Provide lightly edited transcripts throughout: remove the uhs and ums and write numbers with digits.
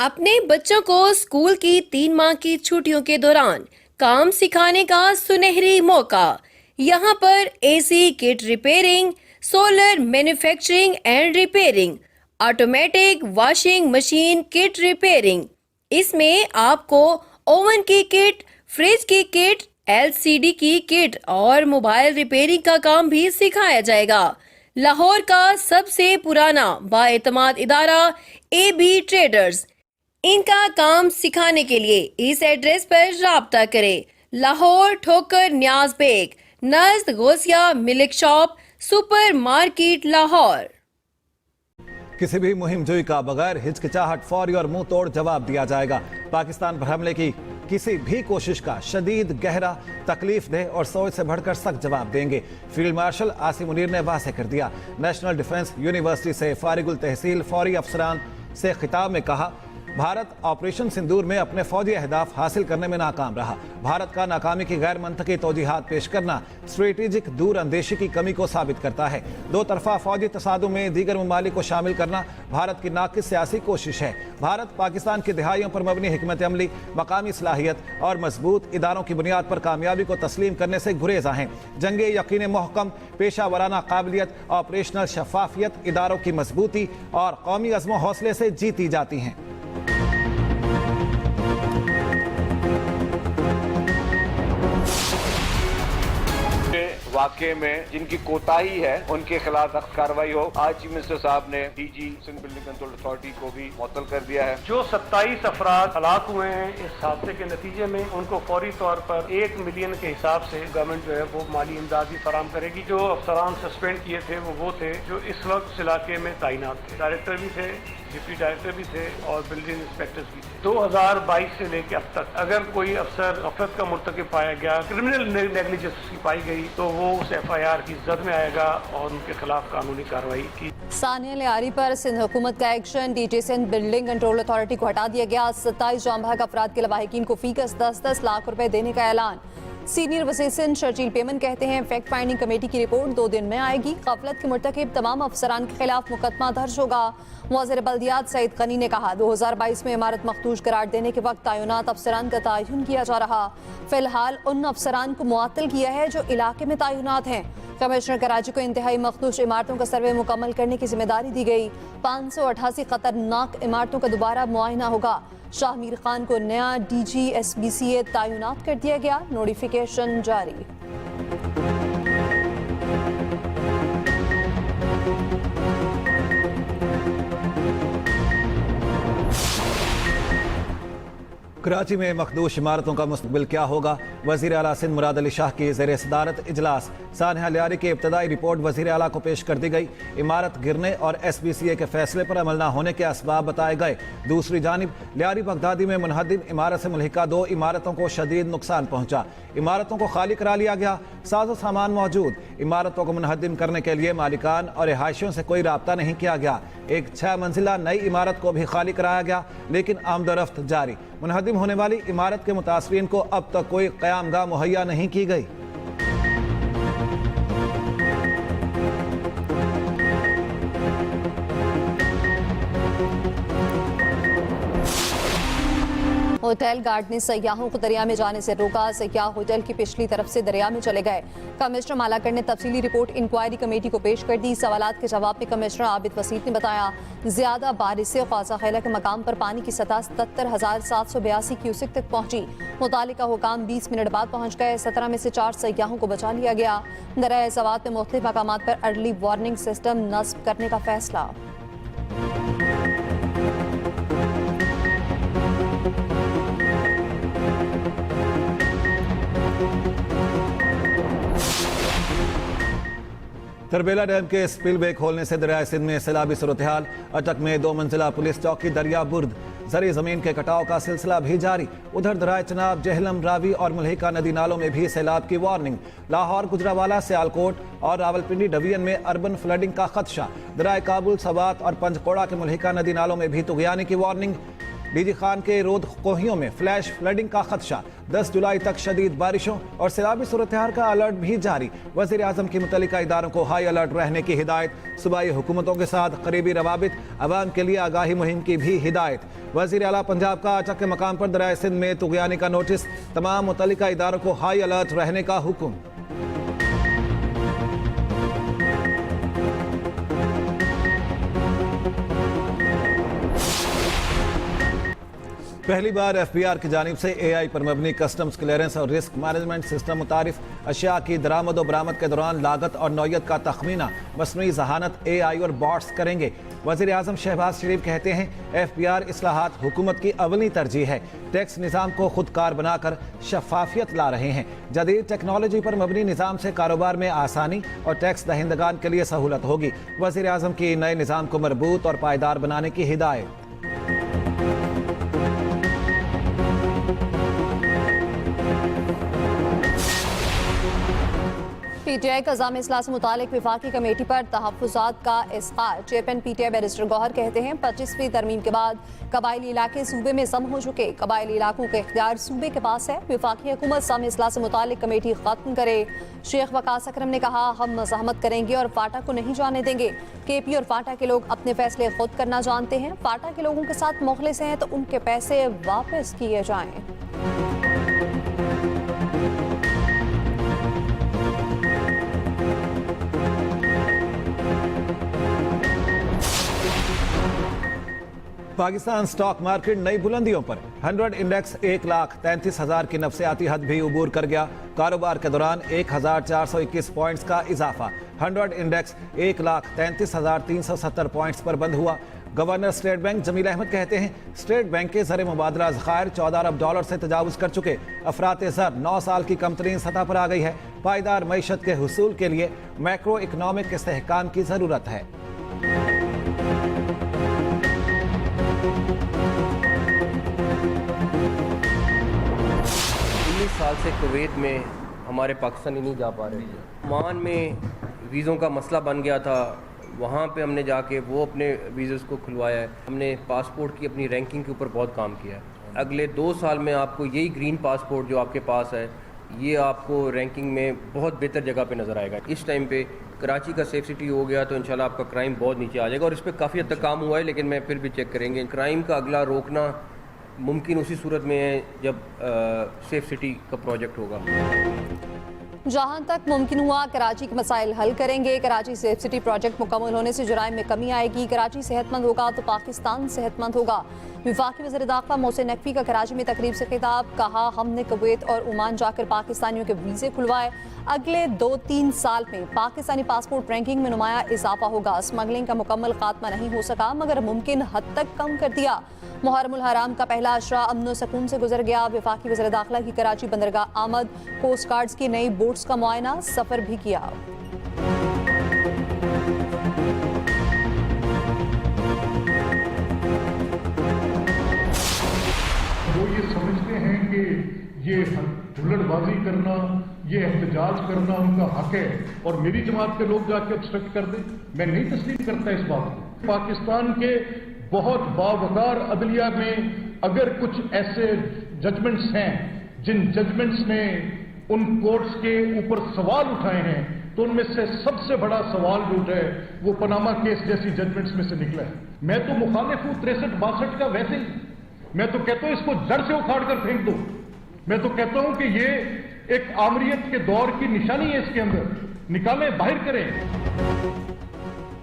अपने बच्चों को स्कूल की 3 माह की छुट्टियों के दौरान काम सिखाने का सुनहरी मौका। यहाँ पर AC kit repairing, solar manufacturing and repairing, automatic washing machine kit repairing. इसमें आपको ओवन की किट, फ्रिज की किट, एलसीडी की किट और मोबाइल रिपेयरिंग का काम भी सिखाया जाएगा। लाहौर का सबसे पुराना बाएतमाद इदारा AB ट्रेडर्स। इनका काम सिखाने के लिए इस एड्रेस पर राब्ता करें। लाहौर ठोकर न्याज बेग, नज़द Gausia milk shop, super market Lahore. किसी भी मुहिम जोई का बगैर हिचकिचाहट, फौरी और मुंह तोड़ जवाब दिया जाएगा। पाकिस्तान पर हमले की किसी भी कोशिश का शदीद, गहरा, तकलीफ दे और सोच से बढ़कर सख्त जवाब देंगे। फील्ड मार्शल आसिम मुनीर ने वाज़ेह कर दिया। नेशनल डिफेंस यूनिवर्सिटी से फारिगुल तहसील फौरी अफसरान से खिताब में कहा, भारत ऑपरेशन सिंदूर में अपने फौजी अहदाफ हासिल करने में नाकाम रहा। भारत का नाकामी की गैर मंतकी तौजीहात पेश करना स्ट्रेटेजिक दूर अंदेशी की कमी को साबित करता है। दो तरफा फौजी तसादुम में दीगर ममालिक को शामिल करना भारत की नाकिस सियासी कोशिश है। भारत पाकिस्तान की दिहाइयों पर मबनी हिकमत अमली, मकामी सलाहियत और मजबूत इदारों की बुनियाद पर कामयाबी को तस्लीम करने से गुरेजा हैं। जंगे यकीन महकम, पेशा वराना काबिलियत, ऑपरेशनल शफाफियत, इदारों की मजबूती और कौमी अज़्म हौसले से जीती जाती हैं। वाकये में जिनकी कोताही है उनके खिलाफ सख्त कार्रवाई हो। आज चीफ मिनिस्टर साहब ने DG Sindh building control authority को भी मुअत्तल कर दिया है। जो 27 अफराद हलाक हुए हैं इस हादसे के नतीजे में, उनको फौरी तौर पर 1 मिलियन के हिसाब से गवर्नमेंट जो है वो माली इमदाद भी फराहम करेगी। जो अफसरान सस्पेंड किए थे वो थे जो इस वक्त इस इलाके में तैनात थे। डायरेक्टर भी थे, डिप्टी डायरेक्टर भी थे और बिल्डिंग इंस्पेक्टर्स भी थे। 2022 से लेकर अब तक अगर कोई अफसर गफलत का मुर्तकिब पाया गया, क्रिमिनल नेग्लिजेंस पाई गई, तो वो उस FIR की जद में आएगा और उनके खिलाफ कानूनी कार्रवाई की। सानिया लियारी पर सिंध हुकूमत का action. DG Sindh building control authority को हटा दिया गया। 27 जाम बहक अफराद के लवाहिकीन को फीकस 10-10 लाख रुपए देने का ऐलान। सीनियर वज़ीर सिंध शर्जील पेमन कहते हैं, फैक्ट फाइंडिंग कमेटी की रिपोर्ट 2 दिन में आएगी। गफलत के मुर्तकिब तमाम अफसरान के खिलाफ मुकदमा दर्ज होगा। वज़ीर बल्दियात सईद गनी ने कहा, 2022 में इमारत मखदूश करार देने के वक्त तैनात अफसरान का तयन किया जा रहा। फिलहाल उन अफसरान को मुअत्तल किया है जो इलाके में तैनात हैं। कमिश्नर कराची को इंतहाई मखदूश इमारतों का सर्वे मुकम्मल करने की जिम्मेदारी दी गई। 588 खतरनाक इमारतों का दोबारा मुआयना होगा। शाहमीर खान को नया DG SBCA तैनात कर दिया गया। नोटिफिकेशन जारी। कराची में मखदूश इमारतों का मुस्तकबिल क्या होगा? वज़ीर आला सिंध मुराद अली शाह की ज़ेर सदारत इजलास। सानिया लियारी की इब्तदाई रिपोर्ट वज़ीर आला को पेश कर दी गई। इमारत गिरने और SBCA के फैसले पर अमल न होने के असबाब बताए गए। दूसरी जानिब लियारी बगदादी में मुनहदिम इमारत से मुल्हिका 2 इमारतों को शदीद नुकसान पहुंचा। इमारतों को खाली करा लिया गया, साजो सामान मौजूद। इमारतों को मुनहदिम करने के लिए मालिकान और रिहायशियों से कोई राब्ता नहीं किया गया। एक 6 मंजिला नई इमारत को भी खाली कराया गया, लेकिन आमदोरफ्त जारी। मुनहदिम होने वाली इमारत के मुतासरीन को अब तक कोई क़यामगाह मुहैया नहीं की गई। होटल गार्ड ने सयाहों को दरिया में जाने से रोका। सयाह होटल की पिछली तरफ से दरिया में चले गए। कमिश्नर मालाकर ने तफसीली रिपोर्ट इंक्वायरी कमेटी को पेश कर दी। सवालात के जवाब में कमिश्नर आबिद वसीत ने बताया, ज्यादा बारिश से ख्वाजा खैला के मकाम पर पानी की सतह 77,782 क्यूसेक तक पहुंची। मुतालिका हुकाम 20 मिनट बाद पहुंच गए। 17 में से 4 सयाहों को बचा लिया गया। दरिया सवात में मुख्तलिफ मकामात पर अर्ली वार्निंग सिस्टम नस्ब करने का फैसला। तरबेला डैम के स्पिलवे खोलने से दरिया सिंध में सैलाबी सूरत-ए-हाल। अटक में 2 मंजिला पुलिस चौकी दरिया बुर्द। जरी जमीन के कटाव का सिलसिला भी जारी। उधर दराय चनाब, जहलम, रावी और मुल्हिका नदी नालों में भी सैलाब की वार्निंग। लाहौर, गुजरावाला, सियालकोट और रावलपिंडी डिवीजन में अर्बन फ्लडिंग का खदशा। दराय काबुल, सवात और पंचकोड़ा के मुल्हिका नदी नालों में भी तुगयानी की वार्निंग। डीजी खान के रोद कोहियों में फ्लैश फ्लडिंग का खदशा, 10 जुलाई तक शदीद बारिशों और सैलाबी सूरत-ए-हाल का अलर्ट भी जारी। वज़ीर आज़म की मुतल्लिका इदारों को हाई अलर्ट रहने की हिदायत, सूबाई हुकूमतों के साथ करीबी रवाबित, अवाम के लिए आगाही मुहिम की भी हिदायत। वज़ीर आला पंजाब का अटक के मकाम पर दरियाए सिंध में तुग़यानी का नोटिस, तमाम मुतल्लिका इदारों को हाई अलर्ट रहने का हुक्म। पहली बार FBR की जानिब से AI पर मबनी कस्टम्स क्लियरेंस और रिस्क मैनेजमेंट सिस्टम मुतारिफ, अशिया की दरामद व बरामद के दौरान लागत और नौयत का तखमीना मसनूई जहानत AI और बॉट्स करेंगे। वज़ीर आज़म शहबाज शरीफ कहते हैं FBR इस्लाहात हुकूमत की अवली तरजीह है। टैक्स निज़ाम को खुदकार बनाकर शफाफियत ला रहे हैं। जदीद टेक्नोलॉजी पर मबनी निज़ाम से कारोबार में आसानी और टैक्स दहिंदगान के लिए सहूलत होगी। वज़ीर आज़म की नए निज़ाम को मरबूत और पायदार बनाने की हिदायत। PTI का जाम इस्लाह से मुतालिक विफाकी कमेटी पर तहफ़्फ़ुज़ात का इस्क़ार। चेयरमैन PTI बैरिस्टर गौहर कहते हैं 25वीं तरमीम के बाद कबायली इलाके सूबे में ज़म हो चुके, कबायली इलाकों के इख्तियार सूबे के पास है। विफाकी हुकूमत जाम इस्लाह से मुतालिक कमेटी ख़त्म करे। शेख वकास अकरम ने कहा, हम मज़ाहमत करेंगे और फाटा को नहीं जाने देंगे। KP और फाटा के लोग अपने फैसले खुद करना जानते हैं। फाटा के लोगों के साथ मुखलिस हैं तो उनके पैसे वापस किए जाएं। पाकिस्तान स्टॉक मार्केट नई बुलंदियों पर। 100 इंडेक्स 1,33,000 की नफसियाती हद भी उबूर कर गया। कारोबार के दौरान 1,421 पॉइंट्स का इजाफा। 100 इंडेक्स 1,33,370 पॉइंट्स पर बंद हुआ। Governor State Bank Jameel Ahmed कहते हैं स्टेट बैंक के ज़र मुबादला ज़खायर $14 अरब से तजावुज़ कर चुके। अफरात ज़र 9 साल की कम तरीन सतह पर आ गई है। पायदार मईशत के हुसूल के लिए मैक्रो इकनॉमिक इस्तेहकाम की ज़रूरत है। 19 साल से कुवैत में हमारे पाकिस्तानी नहीं जा पा रहे थे। ओमान में वीज़ों का मसला बन गया था, वहाँ पे हमने जाके वो अपने वीज़े को खुलवाया है। हमने पासपोर्ट की अपनी रैंकिंग के ऊपर बहुत काम किया है। अगले 2 साल में आपको यही ग्रीन पासपोर्ट जो आपके पास है, ये आपको रैंकिंग में बहुत बेहतर जगह पे नज़र आएगा। इस टाइम पे कराची का सेफ सिटी हो गया तो इंशाल्लाह आपका क्राइम बहुत नीचे आ जाएगा और इस पर काफ़ी हद तक काम हुआ है, लेकिन मैं फिर भी चेक करेंगे। क्राइम का अगला रोकना मुमकिन उसी सूरत में है जब सेफ सिटी का प्रोजेक्ट होगा। जहां तक मुमकिन हुआ कराची के मसाइल हल करेंगे। कराची सेफ सिटी प्रोजेक्ट मुकम्मल होने से जुराइम में कमी आएगी। कराची सेहतमंद होगा तो पाकिस्तान सेहतमंद होगा। विफाकी वज़ीर दाखिला मोहसिन नकवी का कराची में तकरीब से खिताब, कहा हमने कुवैत और ओमान जाकर पाकिस्तानियों के वीज़े खुलवाए। अगले 2-3 साल में पाकिस्तानी पासपोर्ट रैंकिंग में नुमाया इजाफा होगा। स्मगलिंग का मुकम्मल खात्मा नहीं हो सका मगर मुमकिन हद तक कम कर दिया। मुहर्रमुल हराम का पहला अशरा अमन सकून से गुजर गया। विफाकी वज़ीर दाखिला की कराची बंदरगाह आमद, कोस्ट गार्ड्स की नई बोट्स का मुआयना, सफ़र भी किया। वो ये समझते हैं कि ये हुल्लड़बाजी करना, ये एहतजाज करना उनका हक है और मेरी जमात के लोग जाके ऑब्स्ट्रक्ट कर दें, मैं नहीं तस्लीम करता इस बात को। पाकिस्तान के बहुत बावकार अदलिया में अगर कुछ ऐसे जजमेंट्स हैं जिन जजमेंट्स ने उन कोर्ट्स के ऊपर सवाल उठाए हैं, तो उनमें से सबसे बड़ा सवाल जो है वो पनामा केस जैसी जजमेंट्स में से निकला है। मैं तो मुखालिफ हूं 63-62 का, वैसे ही मैं तो कहता हूं इसको जड़ से उखाड़ कर फेंक दो। मैं तो कहता हूं कि ये एक आमरीत के दौर की निशानी है, इसके अंदर निकालें, बाहर करें।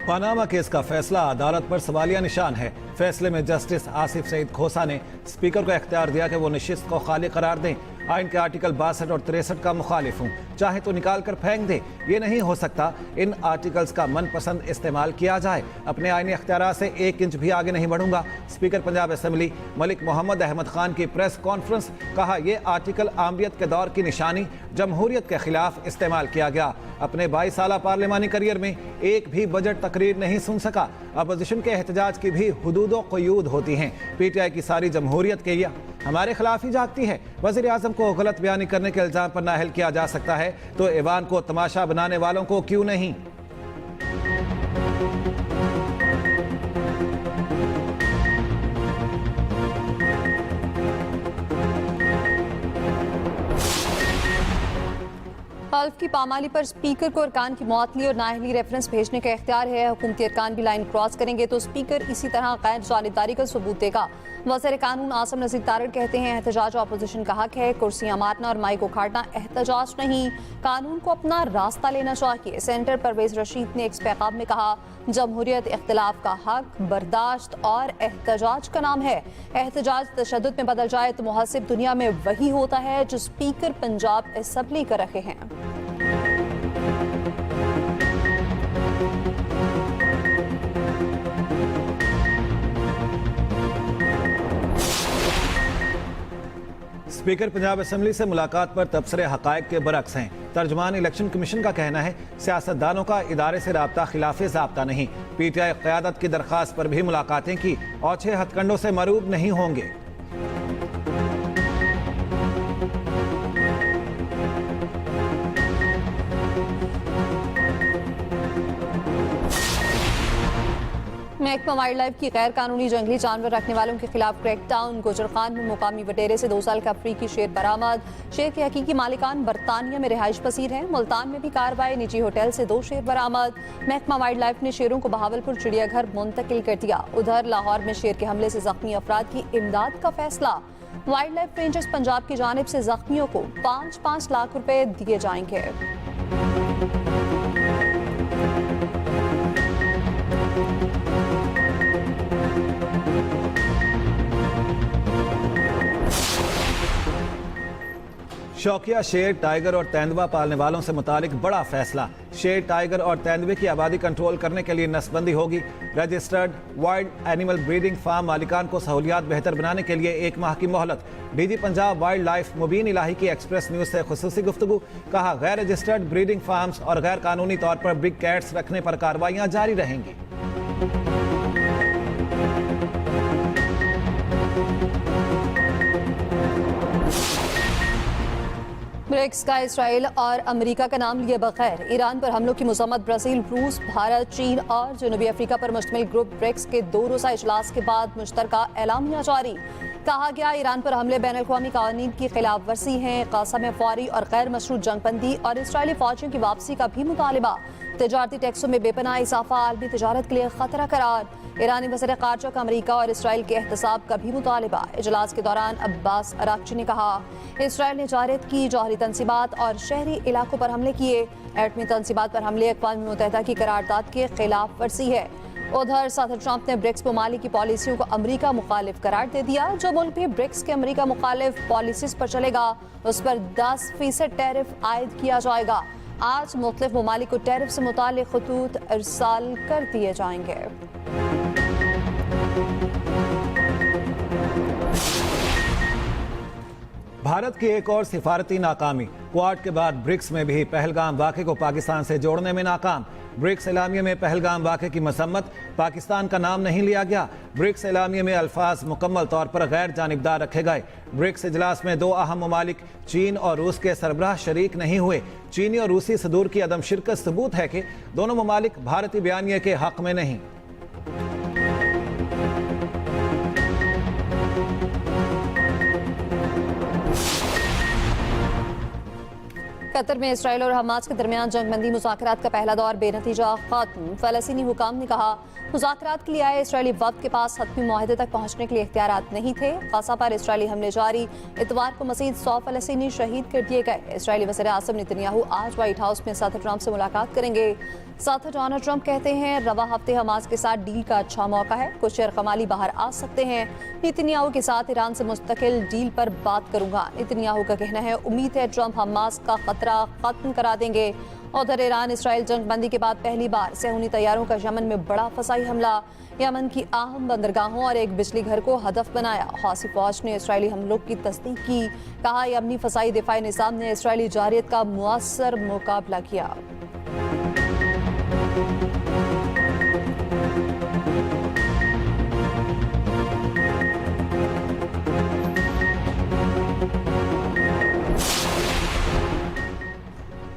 पनामा केस का फैसला अदालत पर सवालिया निशान है। फैसले में जस्टिस आसिफ सईद खोसा ने स्पीकर को इख्तियार दिया कि वो नशिस्त को खाली करार दें। आइन के आर्टिकल 62 और 63 का मुखालिफ हूँ, चाहे तो निकाल कर फेंक दे। ये नहीं हो सकता इन आर्टिकल्स का मनपसंद इस्तेमाल किया जाए। अपने आइनी इख्तियार से 1 इंच भी आगे नहीं बढ़ूंगा। स्पीकर पंजाब असम्बली मलिक मोहम्मद अहमद खान की प्रेस कॉन्फ्रेंस, कहा यह आर्टिकल आमरीत के दौर की निशानी जमहूरियत के खिलाफ इस्तेमाल किया गया। अपने 22 साल पार्लिमानी करियर में एक भी बजट तकरीर नहीं सुन सका। अपोजिशन के एहतजाज की भी हुदूद व क़यूद होती हैं। PTI की सारी जमहूरियत के लिए हमारे खिलाफ ही जागती है। वज़ीर आज़म को गलत बयानी करने के इल्ज़ाम पर नाअहल किया जा सकता है तो ऐवान को तमाशा बनाने वालों को क्यों नहीं। गल्फ की पामाली पर स्पीकर को अरकान की मुअत्तली और नाअहली रेफरेंस भेजने का इख्तियार है। हुकूमती अरकान भी लाइन क्रॉस करेंगे तो स्पीकर इसी तरह गैर जानिबदारी का सबूत देगा। वज़ीर कानून आसिम नज़ीर तारड़ कहते हैं एहतजाज अपोजिशन का हक है, कुर्सियां मारना और माइक उखाड़ना एहतजाज नहीं, कानून को अपना रास्ता लेना चाहिए। सेनेटर परवेज रशीद ने एक पैगाम में कहा, जमहूरियत इख्तिलाफ का हक, बर्दाश्त और एहतजाज का नाम है। एहतजाज तशद्दुद में बदल जाए तो मुहसिब दुनिया में वही होता है जो स्पीकर पंजाब असेंबली कर रहे हैं। स्पीकर पंजाब असेंबली से मुलाकात पर तबसरे हकायक के बरक्स हैं। तर्जुमान इलेक्शन कमीशन का कहना है सियासतदानों का इदारे से राब्ता खिलाफे ज़ाब्ता नहीं। पीटीआई क़यादत की दरख्वास्त पर भी मुलाकातें की और 6 हथकंडों से मरूब नहीं होंगे। महकमा वाइल्ड लाइफ की गैर कानूनी जंगली जानवर रखने वालों के खिलाफ क्रैकडाउन। गुजरखान में मुकामी बटेरे से 2 साल का अफ्रीकी शेर बरामद। शेर के हकीकी मालिकान बरतानिया में रिहाइश पसीर हैं। मुल्तान में भी कार्रवाई, निजी होटल से 2 शेर बरामद। महकमा वाइल्ड लाइफ ने शेरों को बहावलपुर चिड़ियाघर मुंतकिल कर दिया। उधर लाहौर में शेर के हमले से जख्मी अफराद की इमदाद का फैसला। वाइल्ड लाइफ रेंजर्स पंजाब की जानिब से जख्मियों को 5-5 लाख रुपए दिए जाएंगे। शौकिया शेर, टाइगर और तेंदुआ पालने वालों से मुतालिक बड़ा फैसला। शेर, टाइगर और तेंदुए की आबादी कंट्रोल करने के लिए नसबंदी होगी। Registered wild animal breeding farm मालिकान को सहूलियात बेहतर बनाने के लिए 1 माह की मोहलत। डीजी पंजाब वाइल्ड लाइफ मुबीन इलाही की एक्सप्रेस न्यूज से खुसूसी गुफ्तगू। कहा, गैर रजिस्टर्ड ब्रीडिंग फार्म्स और गैर कानूनी तौर पर बिग कैट्स रखने पर कार्रवाइयां जारी रहेंगी। ब्रिक्स का इसराइल और अमेरिका का नाम लिए बगैर ईरान पर हमलों की मजम्मत। ब्राजील, रूस, भारत, चीन और जनूबी अफ्रीका पर मुश्तमिल ग्रुप ब्रिक्स के 2 रोज़ा इजलास के बाद मुश्तरका एलामिया जारी। कहा गया, ईरान पर हमले बैन अल-अक़वामी कानून की खिलाफ वर्जी हैं। गाज़ा में फौरी और गैर मशरूत जंगबंदी और इसराइली फौजियों की वापसी का भी मुतालिबा। तजारती टैक्सों में बेपनाह इजाफा आलमी तजारत के लिए खतरा करार। ईरानी वज़ीर ख़ारजा का अमेरिका और इसराइल के एहतसाब का भी मुतालिबा। इजलास के दौरान अब्बास अराक्ची ने कहा, इसराइल ने जारियत की जौहरी तनसीबात और शहरी इलाकों पर हमले किए। एटमी तनसीबात पर हमले अक़वाम मुत्तहिदा की करारदाद के खिलाफ वर्जी है। उधर सदर ट्रंप ने ब्रिक्स ममालिक की पॉलिसियों को अमेरिका मुखालिफ करार दे दिया। जो मुल्क भी ब्रिक्स के अमेरिका मुखालिफ पॉलिसीज पर चलेगा उस पर 10% टैरिफ आयद किया जाएगा। आज मुख्तलिफ ममालिक को टैरिफ से मुताल्लिक़ खतूत इरसाल कर दिए जाएंगे। भारत की एक और सिफारती नाकामी। क्वाड के बाद ब्रिक्स में भी पहलगाम वाक़े को पाकिस्तान से जोड़ने में नाकाम। ब्रिक्स एलामिया में पहलगाम वाक़े की मसम्मत, पाकिस्तान का नाम नहीं लिया गया। ब्रिक्स एलामिया में अल्फाज मुकम्मल तौर पर गैर जानिबदार रखे गए। ब्रिक्स इजलास में 2 अहम ममालिक चीन और रूस के सरबराह शरीक नहीं हुए। चीनी और रूसी सदूर की अदम शिरकत सबूत है कि दोनों ममालिक भारतीय बयानिए के हक में नहीं। कतर में इसराइल और हमास के दरमियान जंगबंदी मुज़ाकरात का पहला दौर बेनतीजा खत्म। फ़लस्तीनी हुकाम ने कहा, मुज़ाकरात के लिए आए इसराइली वफ़द के पास हतमी मुआहदे तक पहुँचने के लिए इख्तियारात नहीं थे। गाज़ा पर इसराइली हमले जारी। इतवार को मज़ीद 100 फ़लस्तीनी शहीद कर दिए गए। इसराइली वज़ीर आज़म नेतन्याहू आज व्हाइट हाउस में सदर ट्रंप से मुलाकात करेंगे। सदर डोनाल्ड ट्रंप कहते हैं, रवा हफ्ते हमास के साथ डील का अच्छा मौका है, कुछ यरकमाली बाहर आ सकते हैं। नेतन्याहू के साथ ईरान से मुस्तकिल डील पर बात करूंगा। नेतन्याहू का कहना है, उम्मीद है ट्रंप हमास का खतरा खत्म करा देंगे। उधर ईरान इसराइल जंगबंदी के बाद पहली बार सेहूनी तैयारों का यमन में बड़ा फसाई हमला। यमन की अहम बंदरगाहों और एक बिजली घर को हदफ बनाया। हौसी फौज ने इसराइली हमलों की तस्दीक की। कहा, यमनी फसाई दिफाई निज़ाम ने इसराइली जारियत का मुअस्सर मुकाबला किया।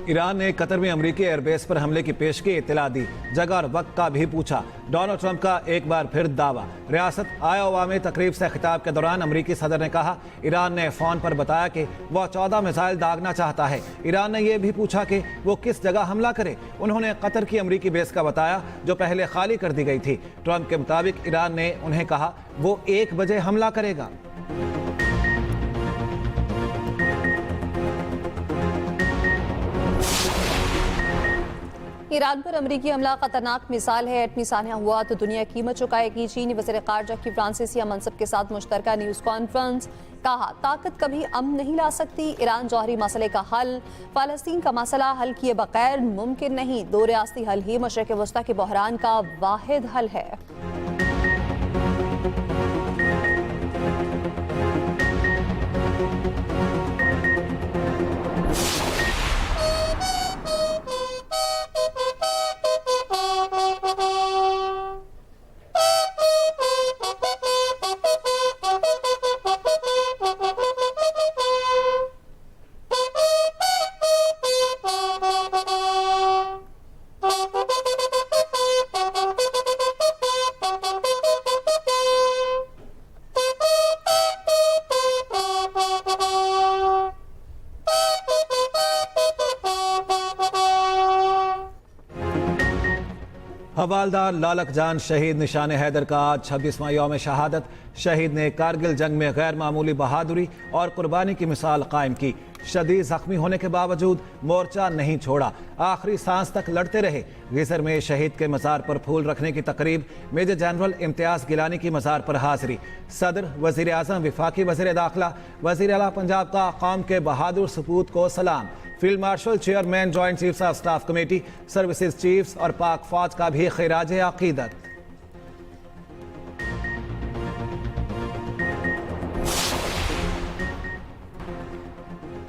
ईरान ने कतर में अमेरिकी एयरबेस पर हमले की पेशगी इत्तला दी, जगह और वक्त का भी पूछा। डोनाल्ड ट्रंप का एक बार फिर दावा। रियासत आयोवा में तकरीब से खिताब के दौरान अमेरिकी सदर ने कहा, ईरान ने फोन पर बताया कि वह 14 मिसाइल दागना चाहता है। ईरान ने यह भी पूछा कि वो किस जगह हमला करे। उन्होंने कतर की अमेरिकी बेस का बताया, जो पहले खाली कर दी गई थी। ट्रंप के मुताबिक ईरान ने उन्हें कहा वो 1 बजे हमला करेगा। ईरान पर अमेरिकी हमला खतरनाक मिसाल है। एटमी सान्या हुआ तो दुनिया कीमत चुकाएगी। चीनी वज़ीर ख़ारजा की फ्रांसीसी मनसब के साथ मुश्तरका न्यूज़ कॉन्फ्रेंस। कहा, ताकत कभी अमन नहीं ला सकती। ईरान जौहरी मसले का हल, फ़लस्तीन का मसला हल किए बगैर मुमकिन नहीं। 2 रियासती हल ही मशरिक़ वस्ता के बहरान का वाहिद हल है। हवालदार लालक जान शहीद निशान हैदर का आज 26वां यौम शहादत। शहीद ने कारगिल जंग में गैर मामूली बहादुरी और कुर्बानी की मिसाल कायम की। शदीद जख्मी होने के बावजूद मोर्चा नहीं छोड़ा, आखिरी सांस तक लड़ते रहे। गिजर में शहीद के मज़ार पर फूल रखने की तकरीब, मेजर जनरल इम्तियाज गिलानी की मज़ार पर हाजिरी। सदर, वज़ीर आज़म, विफाकी वज़ीर दाखिला, वज़ीर आला पंजाब का कौम के बहादुर सपूत को सलाम। Field marshal, chairman, joint chiefs of staff committee, services chiefs और पाक फौज का भी खिराज अकीदत।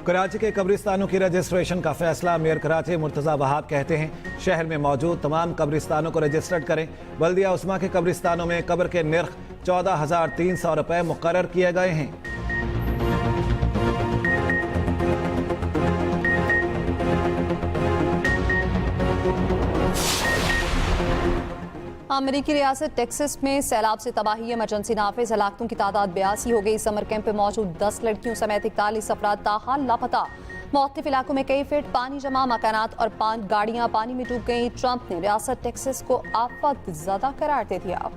कराची के कब्रिस्तानों की रजिस्ट्रेशन का फैसला मेयर कराची मुर्तज़ा वहाब कहते हैं, शहर में मौजूद तमाम कब्रिस्तानों को रजिस्टर्ड करें। बल्दिया उस्मा के कब्रिस्तानों में कब्र के निर्ख 14,300 रुपये मुकर्रर किए गए हैं। अमेरिकी रियासत टेक्सास में सैलाब से तबाही, इमरजेंसी नाफिज, हलाकतों की तादाद 82 हो गई। समर कैंप में मौजूद 10 लड़कियों समेत 41 अफराद ताहाल लापता। मुख्तलिफ इलाकों में कई फीट पानी जमा, मकानात और 5 गाड़ियां पानी में डूब गईं। ट्रंप ने रियासत टेक्सास को आफत ज़दा करार दे दिया।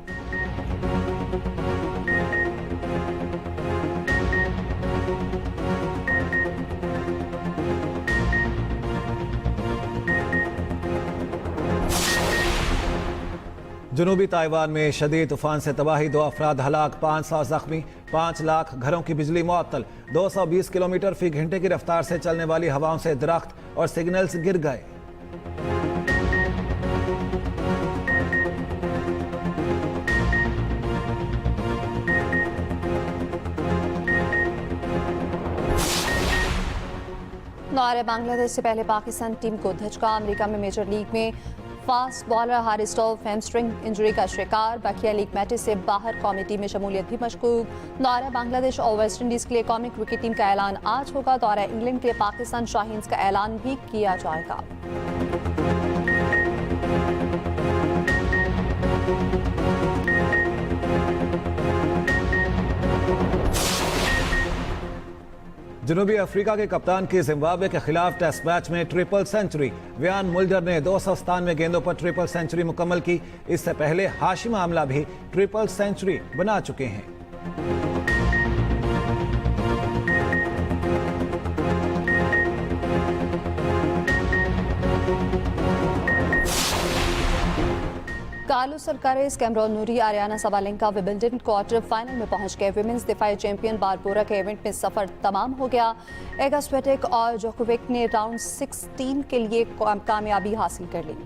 जनूबी ताइवान में शदीद तूफान से तबाही, 2 अफराद हलाक, 500 जख्मी, 5 लाख घरों की बिजली मुअत्तल। 220 किलोमीटर फी घंटे की रफ्तार से चलने वाली हवाओं से दरख्त और सिग्नल्स गिर गए। दौरे बांग्लादेश से पहले पाकिस्तान टीम को धचका। अमेरिका में मेजर लीग में fast bowler Haris stall hamstring injury का शिकार। बकिया लीग मैचेस से बाहर कौमी टीम में शमूलियत भी मशकूक। दौरा बांग्लादेश और वेस्ट इंडीज के लिए कौमी क्रिकेट टीम का ऐलान आज होगा। दौरा इंग्लैंड के लिए पाकिस्तान शाहीन्स का ऐलान भी किया जाएगा। जनूबी अफ्रीका के कप्तान की जिम्बाब्वे के खिलाफ टेस्ट मैच में ट्रिपल सेंचुरी। व्यान मुल्डर ने 297 गेंदों पर ट्रिपल सेंचुरी मुकम्मल की। इससे पहले हाशिम आमला भी ट्रिपल सेंचुरी बना चुके हैं। Carlos Alcaraz, Cameron Norrie, Aryna Sabalenka Wimbledon quarter final में पहुंच गए। विमेंस दिफाई चैंपियन बारबोरा के इवेंट में सफर तमाम हो गया। एगा स्वेटेक और जोकोविक ने राउंड 16 के लिए कामयाबी हासिल कर ली।